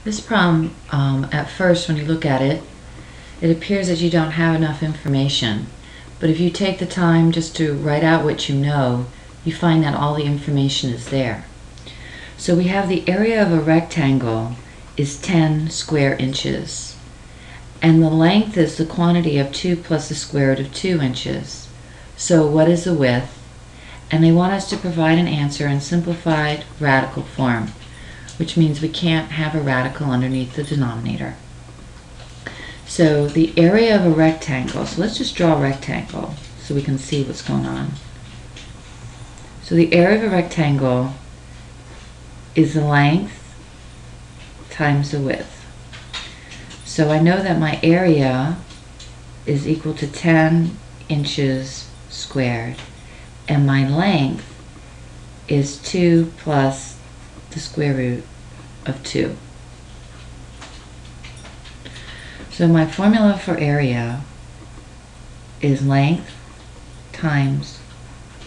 This problem, at first when you look at it, it appears that you don't have enough information. But if you take the time just to write out what you know, you find that all the information is there. So we have the area of a rectangle is 10 square inches. And the length is the quantity of 2 plus the square root of 2 inches. So what is the width? And they want us to provide an answer in simplified radical form, which means we can't have a radical underneath the denominator. So the area of a rectangle, so let's just draw a rectangle so we can see what's going on. So the area of a rectangle is the length times the width. So I know that my area is equal to 10 inches squared, and my length is 2 plus the square root of 2. So my formula for area is length times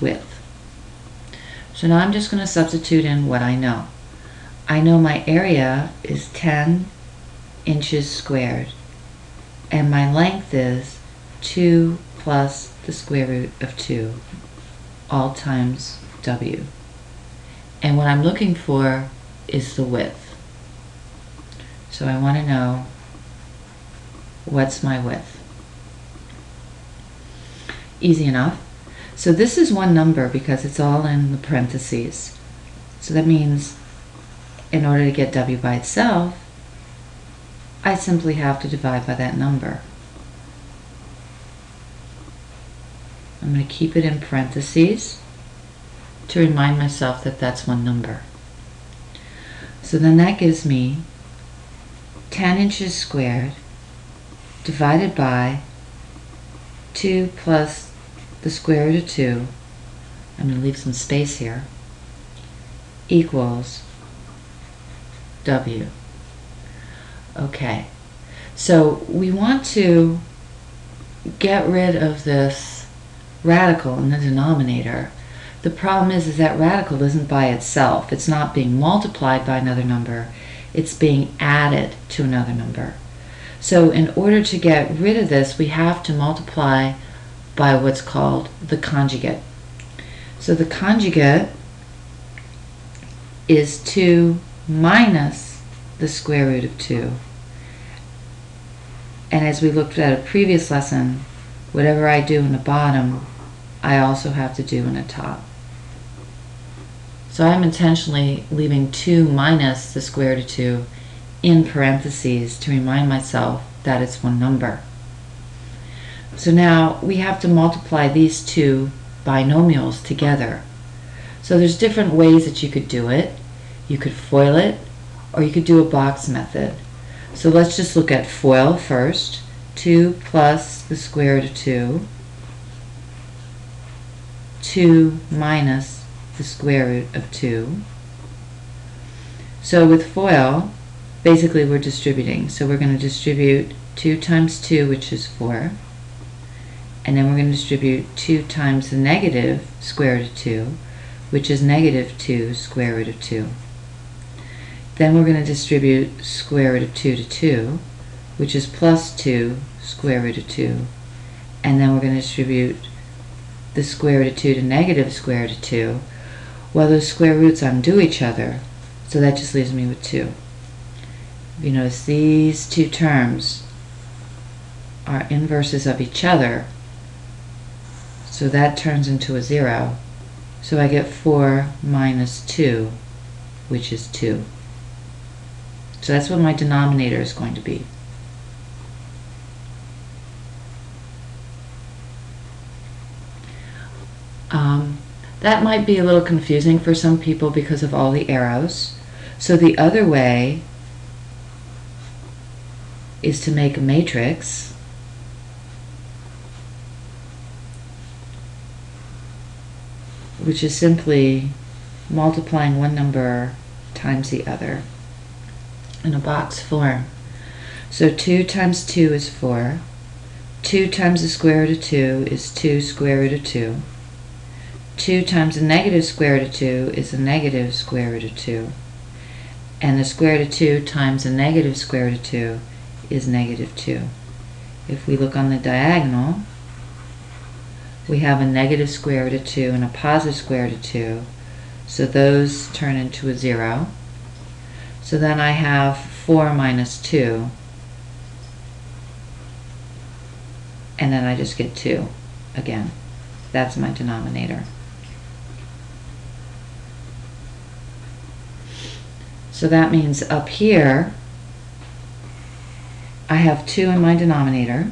width. So now I'm just going to substitute in what I know. I know my area is 10 inches squared, and my length is 2 plus the square root of 2, all times w. And what I'm looking for is the width. So I want to know what's my width. Easy enough. So this is one number because it's all in the parentheses. So that means in order to get w by itself, I simply have to divide by that number. I'm going to keep it in parentheses to remind myself that that's one number. So then that gives me 10 inches squared divided by 2 plus the square root of 2, I'm going to leave some space here, equals w. Okay, so we want to get rid of this radical in the denominator. The problem is that radical isn't by itself. It's not being multiplied by another number. It's being added to another number. So in order to get rid of this, we have to multiply by what's called the conjugate. So the conjugate is 2 minus the square root of 2. And as we looked at a previous lesson, whatever I do in the bottom, I also have to do in the top. So I'm intentionally leaving 2 minus the square root of 2 in parentheses to remind myself that it's one number. So now we have to multiply these two binomials together. So there's different ways that you could do it. You could FOIL it, or you could do a box method. So let's just look at FOIL first. 2 plus the square root of 2, 2 minus the square root of 2. So with FOIL, basically we're distributing. So we're going to distribute 2 times 2, which is 4. And then we're going to distribute 2 times the negative square root of 2, which is negative 2 square root of 2. Then we're going to distribute square root of 2 to 2, which is plus 2 square root of 2. And then we're going to distribute the square root of 2 to negative square root of 2. Well, those square roots undo each other, so that just leaves me with 2. You notice these two terms are inverses of each other, so that turns into a 0. So I get 4 minus 2, which is 2. So that's what my denominator is going to be. That might be a little confusing for some people because of all the arrows. So the other way is to make a matrix. Which is simply multiplying one number times the other in a box form. So 2 times 2 is 4. 2 times the square root of 2 is 2 square root of 2. 2 times the negative square root of 2 is the negative square root of 2. And the square root of 2 times the negative square root of 2 is negative 2. If we look on the diagonal, we have a negative square root of 2 and a positive square root of 2. So those turn into a 0. So then I have 4 minus 2. And then I just get 2 again. That's my denominator. So that means up here, I have 2 in my denominator,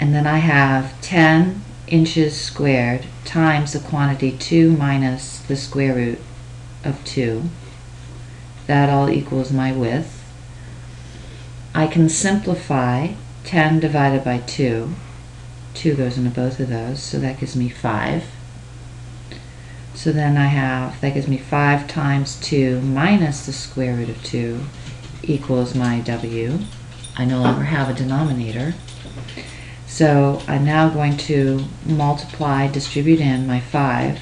and then I have 10 inches squared times the quantity 2 minus the square root of 2. That all equals my width. I can simplify 10 divided by 2. 2 goes into both of those, so that gives me 5. So then I have, that gives me 5 times 2 minus the square root of 2 equals my W. I no longer have a denominator. So I'm now going to multiply, distribute in my 5.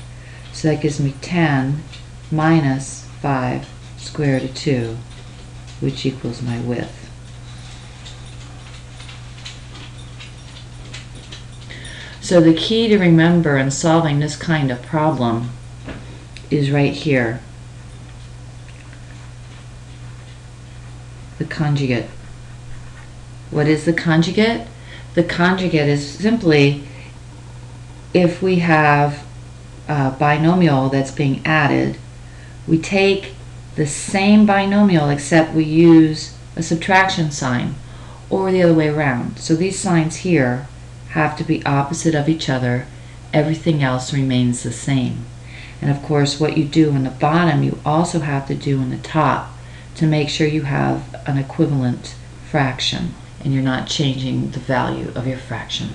So that gives me 10 minus 5 square root of 2, which equals my width. So the key to remember in solving this kind of problem is right here. The conjugate. What is the conjugate? The conjugate is simply if we have a binomial that's being added, we take the same binomial except we use a subtraction sign, or the other way around. So these signs here have to be opposite of each other. Everything else remains the same. And of course, what you do in the bottom, you also have to do in the top to make sure you have an equivalent fraction and you're not changing the value of your fraction.